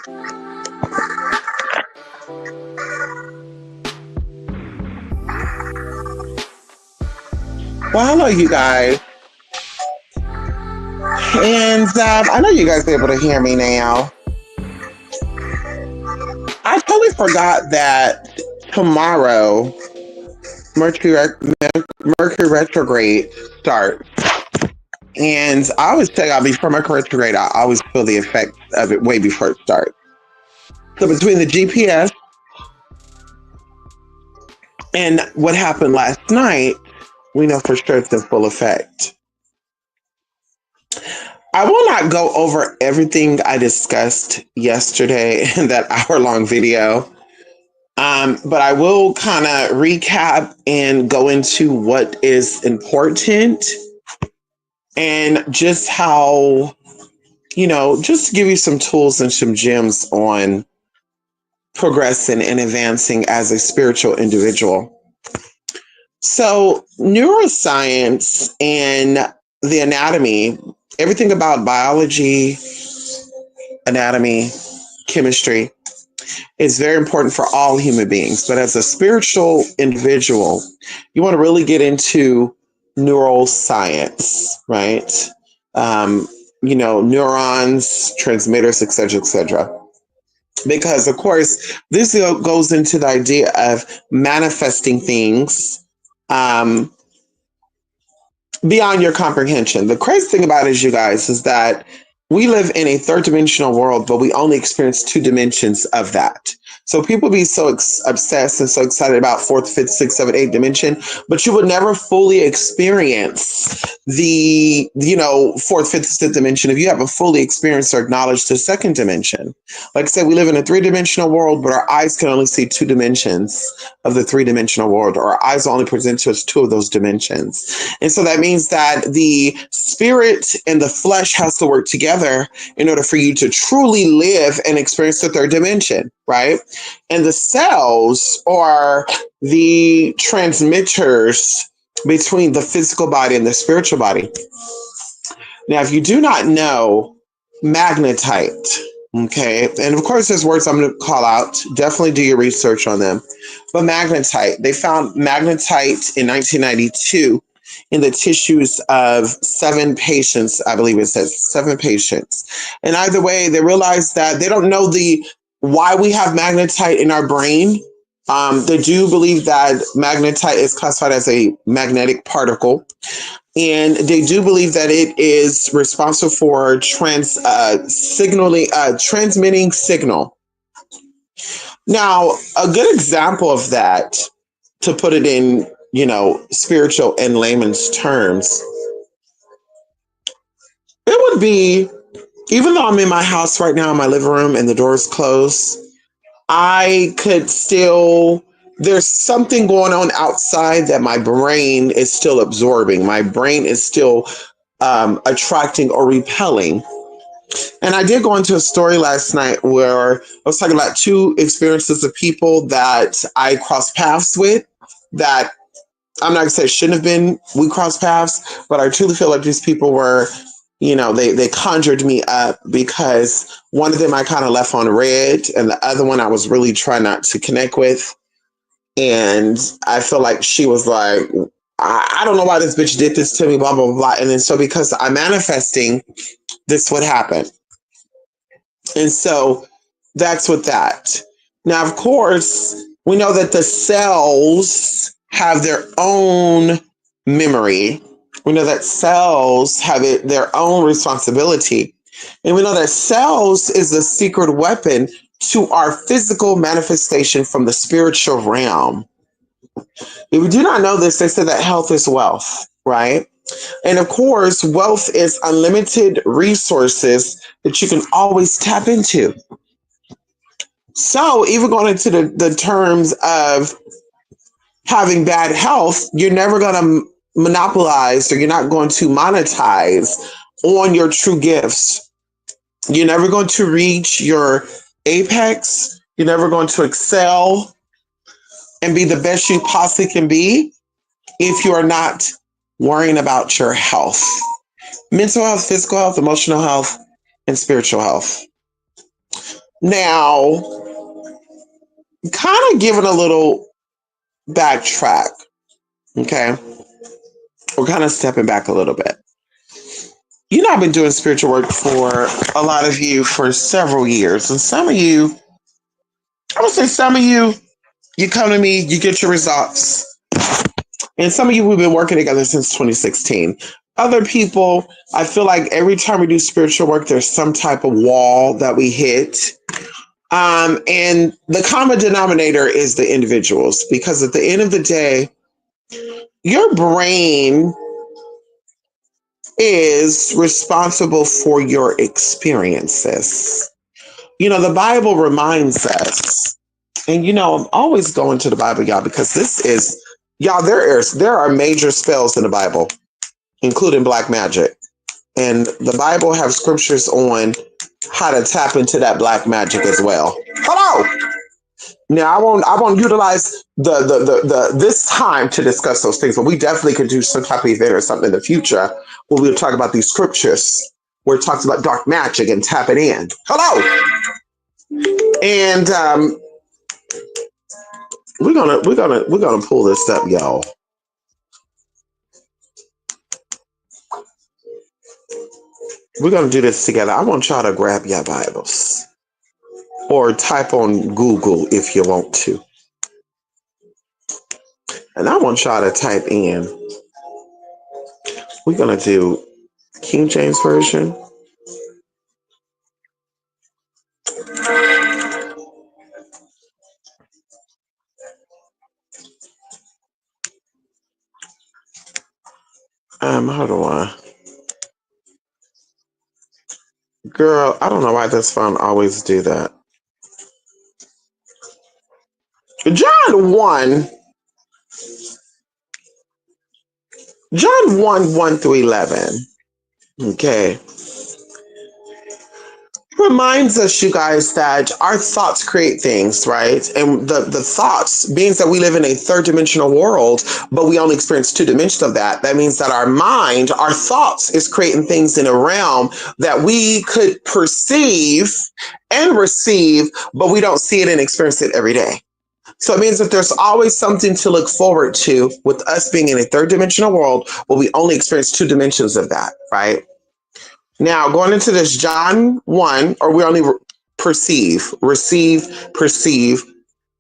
Well, hello, you guys. And I know you guys are able to hear me now. I totally forgot that tomorrow Mercury, Mercury retrograde starts. And I always tell y'all before Mercury retrograde, I always feel the effects of it way before it starts. So between the GPS and what happened last night, we know for sure it's in full effect. I will not go over everything I discussed yesterday in that hour-long video, but I will kind of recap and go into what is important and just how, just to give you some tools and some gems on progressing and advancing as a spiritual individual. So, neuroscience and the anatomy, everything about biology, anatomy, chemistry is very important for all human beings. But as a spiritual individual, you want to really get into neuroscience, right? Neurons, transmitters, et cetera. Because, of course, this goes into the idea of manifesting things beyond your comprehension. The crazy thing about it is, you guys, is that we live in a third dimensional world, but we only experience two dimensions of that. So people be so obsessed and so excited about fourth, fifth, sixth, seventh, eighth dimension, but you would never fully experience the, fourth, fifth, sixth dimension if you haven't fully experienced or acknowledged the second dimension. Like I said, we live in a three-dimensional world, but our eyes can only see two dimensions of the three-dimensional world, or our eyes only present to us two of those dimensions. And so that means that the spirit and the flesh has to work together in order for you to truly live and experience the third dimension, right? And the cells are the transmitters between the physical body and the spiritual body. Now, if you do not know magnetite, okay, and of course there's words I'm going to call out, definitely do your research on them, but magnetite, they found magnetite in 1992 in the tissues of 7 patients. I believe it says 7 patients. And either way, they realized that they don't know why we have magnetite in our brain. They do believe that magnetite is classified as a magnetic particle. And they do believe that it is responsible for transmitting signal. Now, a good example of that, to put it in, spiritual and layman's terms, it would be, even though I'm in my house right now in my living room and the door's closed, I could still, there's something going on outside that my brain is still absorbing. My brain is still attracting or repelling. And I did go into a story last night where I was talking about 2 experiences of people that I crossed paths with, that I'm not going to say shouldn't have been, we crossed paths, but I truly feel like these people were, they conjured me up, because one of them I kind of left on red, and the other one I was really trying not to connect with. And I feel like she was like, I don't know why this bitch did this to me, blah, blah, blah. And then so because I'm manifesting, this would happen. And so that's what that. Now, of course, we know that the cells have their own memory. We know that cells have their own responsibility. And we know that cells is the secret weapon to our physical manifestation from the spiritual realm. If you do not know this, they say that health is wealth, right? And of course, wealth is unlimited resources that you can always tap into. So even going into the terms of having bad health, you're never going to monopolize, or you're not going to monetize on your true gifts. You're never going to reach your apex. You're never going to excel and be the best you possibly can be if you are not worrying about your health. Mental health, physical health, emotional health, and spiritual health. Now, kind of giving a little backtrack, okay? We're kind of stepping back a little bit. You know, I've been doing spiritual work for a lot of you for several years. And some of you, I would say some of you, you come to me, you get your results. And some of you, we've been working together since 2016. Other people, I feel like every time we do spiritual work, there's some type of wall that we hit. And the common denominator is the individuals, because at the end of the day, your brain is responsible for your experiences. You know, the Bible reminds us, and you know, I'm always going to the Bible, y'all, because this is, y'all, there are major spells in the Bible, including black magic. And the Bible have scriptures on how to tap into that black magic as well. Hello. Now I won't utilize the this time to discuss those things, but we definitely could do some type of event or something in the future where we'll talk about these scriptures where it talks about dark magic and tapping in. Hello. And we're gonna pull this up, y'all. We're gonna do this together. I want y'all to grab your Bibles or type on Google if you want to. And I want y'all to type in. We're gonna do King James Version. Hold on. Girl, I don't know why this phone always do that. John 1, John 1, 1 through 11. Okay. Reminds us, you guys, that our thoughts create things, right? And the thoughts means that we live in a third dimensional world, but we only experience two dimensions of that. That means that our mind, our thoughts is creating things in a realm that we could perceive and receive, but we don't see it and experience it every day. So it means that there's always something to look forward to with us being in a third dimensional world, but we only experience two dimensions of that, right? Now, going into this John 1, or we only perceive, receive, perceive,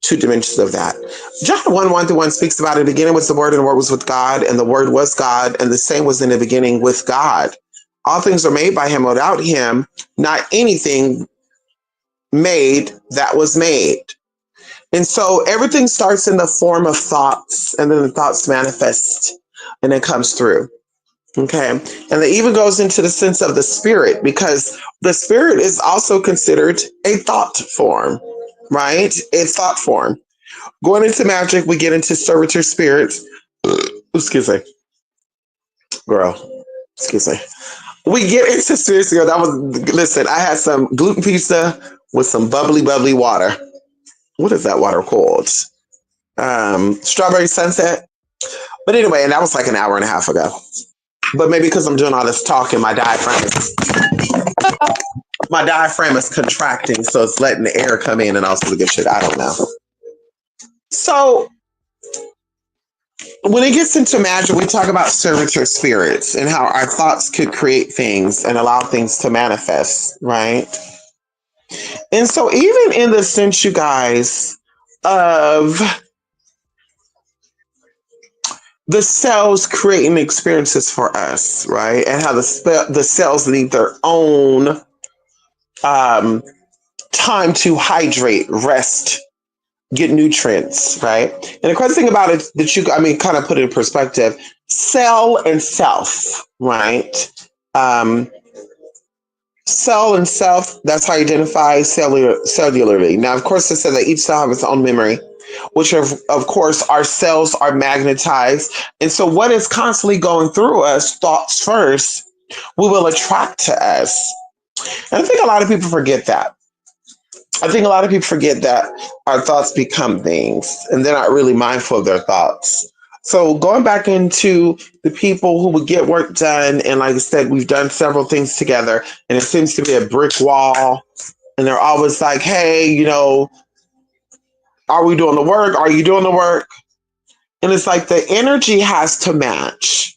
two dimensions of that. John 1, 1 through 1 speaks about in the beginning was the Word, and the Word was with God, and the Word was God, and the same was in the beginning with God. All things are made by him. Without him, not anything made that was made. And so everything starts in the form of thoughts, and then the thoughts manifest, and it comes through. Okay. And it even goes into the sense of the spirit, because the spirit is also considered a thought form, right? A thought form. Going into magic, we get into servitor spirits. Excuse me. Girl. Excuse me. We get into spirits. Girl, that was, listen, I had some gluten pizza with some bubbly, bubbly water. What is that water called? Strawberry Sunset. But anyway, and that was like an hour and a half ago. But maybe because I'm doing all this talking, my diaphragm is contracting, so it's letting the air come in and all sorts of good shit. I don't know. So when it gets into magic, we talk about servitor spirits and how our thoughts could create things and allow things to manifest, right? And so even in the sense, you guys, of the cells creating experiences for us, right? And how the cells need their own time to hydrate, rest, get nutrients, right? And the crazy thing about it that kind of put it in perspective, cell and self, right? Cell and self, that's how you identify cellularly. Now, of course, it said that each cell has its own memory, which of course our cells are magnetized. And so what is constantly going through us, thoughts first, we will attract to us. And I think a lot of people forget that. I think a lot of people forget that our thoughts become things and they're not really mindful of their thoughts. So going back into the people who would get work done, and like I said, we've done several things together, and it seems to be a brick wall And they're always like, hey, are we doing the work? Are you doing the work? And it's like the energy has to match.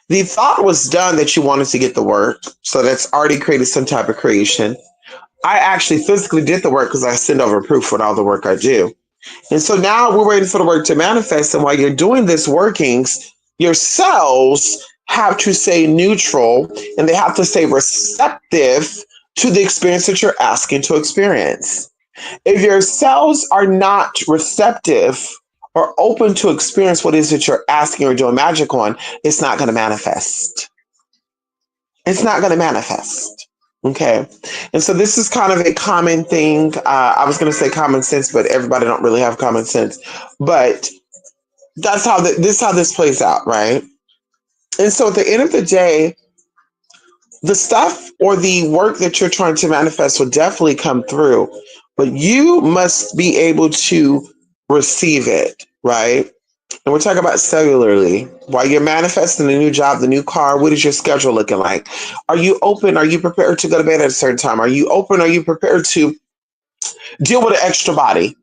The thought was done that you wanted to get the work. So that's already created some type of creation. I actually physically did the work because I send over proof with all the work I do. And so now we're waiting for the work to manifest. And while you're doing this workings, your cells have to stay neutral and they have to stay receptive to the experience that you're asking to experience. If your cells are not receptive or open to experience what it is that you're asking or doing magic on, it's not going to manifest. It's not going to manifest. Okay. And so this is kind of a common thing. I was going to say common sense, but everybody don't really have common sense. But that's how this plays out, right? And so at the end of the day, the stuff or the work that you're trying to manifest will definitely come through, but you must be able to receive it, right? And we're talking about cellularly. While you're manifesting the new job, the new car, what is your schedule looking like? Are you open? Are you prepared to go to bed at a certain time? Are you open? Are you prepared to deal with an extra body?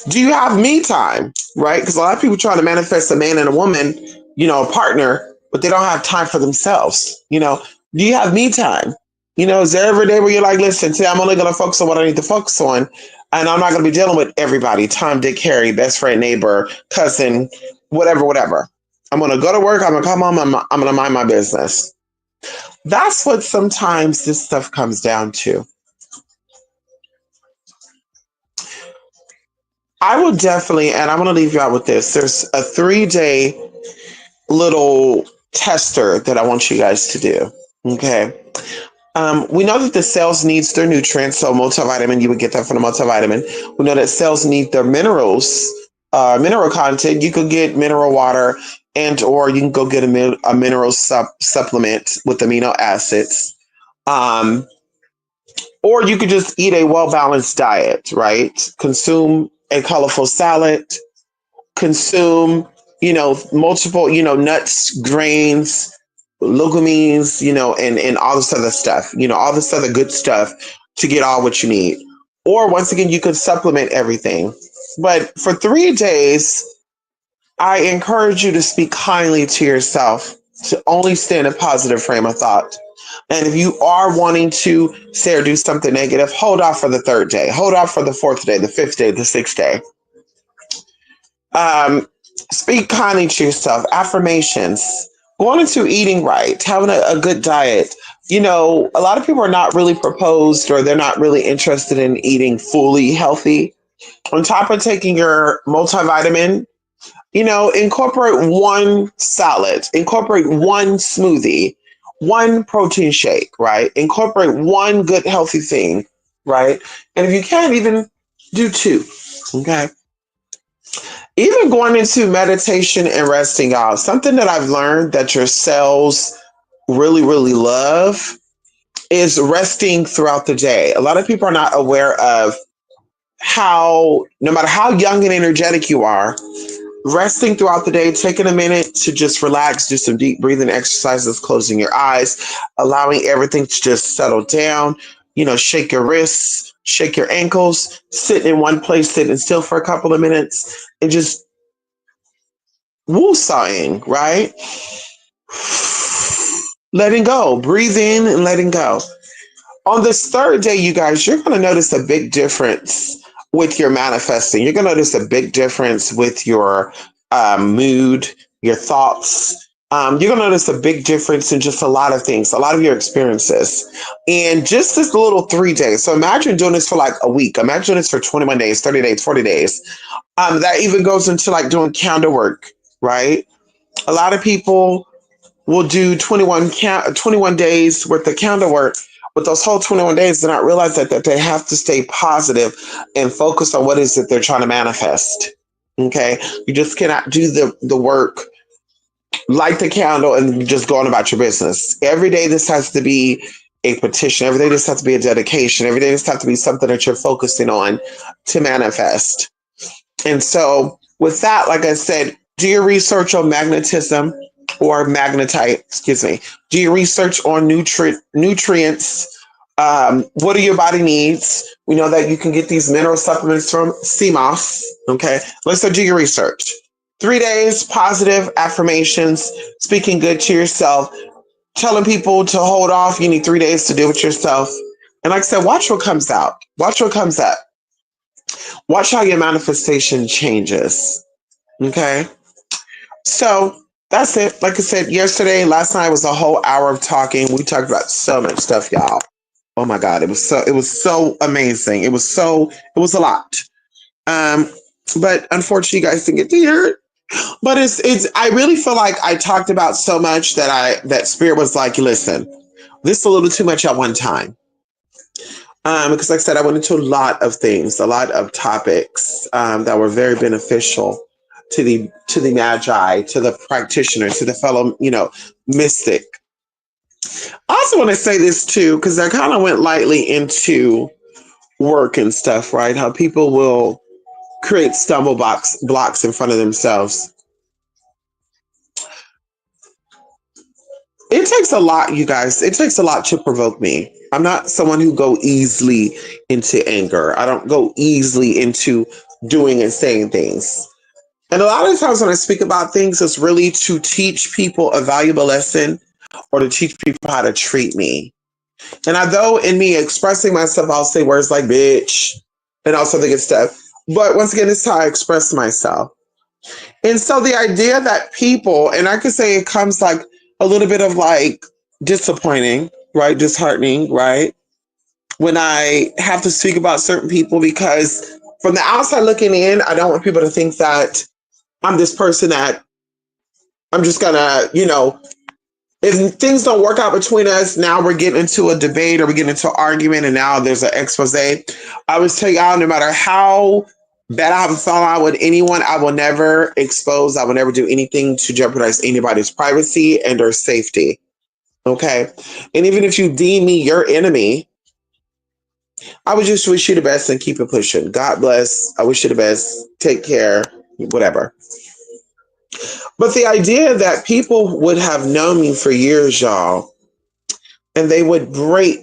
Do you have me time, right? Because a lot of people trying to manifest a man and a woman, a partner, but they don't have time for themselves. Do you have me time? Is there every day where you're like, listen, today I'm only going to focus on what I need to focus on, and I'm not going to be dealing with everybody, Tom, Dick, Harry, best friend, neighbor, cousin, whatever, whatever. I'm going to go to work. I'm going to come home. I'm going to mind my business. That's what sometimes this stuff comes down to. I will definitely, and I'm going to leave you out with this. There's a 3-day little tester that I want you guys to do. Okay. We know that the cells needs their nutrients, so multivitamin, you would get that from the multivitamin. We know that cells need their minerals, mineral content. You could get mineral water, and or you can go get a mineral supplement with amino acids. Um, or you could just eat a well-balanced diet, right? Consume a colorful salad, consume, multiple, nuts, grains, legumes, and all this other stuff, all this other good stuff to get all what you need. Or once again, you could supplement everything. But for 3 days, I encourage you to speak kindly to yourself, to only stay in a positive frame of thought. And if you are wanting to say or do something negative, hold off for the 3rd day, hold off for the 4th day, the 5th day, the 6th day. Um, Speak kindly to yourself, affirmations, going into eating right, having a good diet. A lot of people are not really proposed or they're not really interested in eating fully healthy. On top of taking your multivitamin, incorporate one salad, incorporate one smoothie, one protein shake, right? Incorporate one good healthy thing, right? And if you can't, even do 2, okay? Even going into meditation and resting out, something that I've learned that your cells really, really love is resting throughout the day. A lot of people are not aware of how, no matter how young and energetic you are, resting throughout the day, taking a minute to just relax, do some deep breathing exercises, closing your eyes, allowing everything to just settle down, shake your wrists, shake your ankles, sit in one place, sitting still for a couple of minutes, and just woosahing, right? Letting go, breathe in and letting go. On this 3rd day, you guys, you're going to notice a big difference with your manifesting. You're going to notice a big difference with your mood, your thoughts. You're going to notice a big difference in just a lot of things, a lot of your experiences. And just this little 3 days. So imagine doing this for like a week. Imagine doing this for 21 days, 30 days, 40 days. That even goes into like doing candle work, right? A lot of people will do 21 days worth of candle work. But those whole 21 days, they're not realize that they have to stay positive and focus on what is it they're trying to manifest. Okay. You just cannot do the work, light the candle, and just go on about your business. Every day, this has to be a petition. Every day, this has to be a dedication. Every day, this has to be something that you're focusing on to manifest. And so, with that, like I said, do your research on magnetism or magnetite, excuse me. Do your research on nutrients, What do your body needs? We know that you can get these mineral supplements from CMOS. Okay, let's go do your research. 3 days, positive affirmations, speaking good to yourself, telling people to hold off. You need 3 days to do it yourself. And like I said, watch what comes out. Watch what comes up. Watch how your manifestation changes. Okay. So that's it. Like I said, last night was a whole hour of talking. We talked about so much stuff, y'all. Oh my God. It was so amazing. It was a lot. Um, but unfortunately you guys didn't get to hear it. But I really feel like I talked about so much that Spirit was like, listen, this is a little too much at one time. Because like I said, I went into a lot of things, a lot of topics that were very beneficial to the magi, to the practitioner, to the fellow, mystic. I also want to say this too, because I kind of went lightly into work and stuff, right? How people will create blocks in front of themselves. It takes a lot, you guys. It takes a lot to provoke me. I'm not someone who go easily into anger. I don't go easily into doing and saying things. And a lot of times when I speak about things, it's really to teach people a valuable lesson or to teach people how to treat me. And although in me expressing myself, I'll say words like bitch and also the good stuff. But once again, it's how I express myself. And so the idea that people, and I could say it comes like a little bit of like disappointing, right? Disheartening, right? When I have to speak about certain people, because from the outside looking in, I don't want people to think that I'm this person that I'm just gonna, if things don't work out between us, now we're getting into a debate or we get into an argument and now there's an expose. I always tell y'all, no matter how bad I have a fallout with anyone, I will never expose, I will never do anything to jeopardize anybody's privacy and or safety. Okay. And even if you deem me your enemy, I would just wish you the best and keep it pushing. God bless. I wish you the best. Take care. Whatever. But the idea that people would have known me for years, y'all, and they would they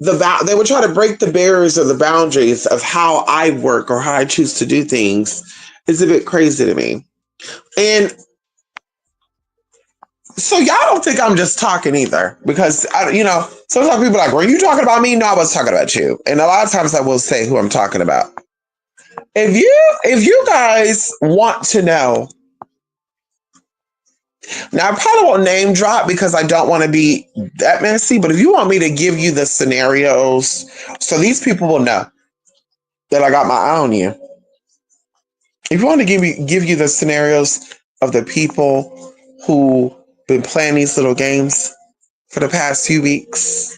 would try to break the barriers or the boundaries of how I work or how I choose to do things is a bit crazy to me. And so y'all don't think I'm just talking either, because sometimes people are like, were you talking about me? No, I was talking about you. And a lot of times I will say who I'm talking about. If you guys want to know, now I probably won't name drop because I don't want to be that messy, but if you want me to give you the scenarios, so these people will know that I got my eye on you. If you want to give you the scenarios of the people who been playing these little games for the past few weeks,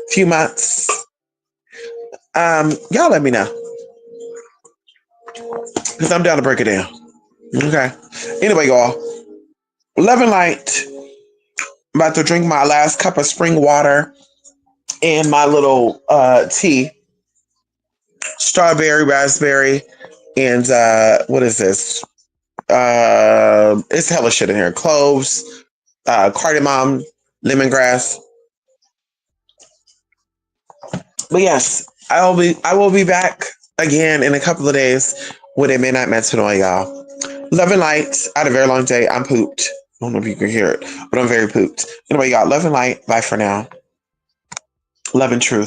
few months, y'all let me know, because I'm down to break it down. Okay. Anyway, y'all, love and light. I'm about to drink my last cup of spring water and my little tea, strawberry, raspberry, and what is this? It's hella shit in here. Cloves, cardamom, lemongrass. But yes, I will be back again in a couple of days with a midnight metanoia, y'all. Love and light. I had a very long day. I'm pooped. I don't know if you can hear it, but I'm very pooped. Anyway, y'all, love and light. Bye for now. Love and truth.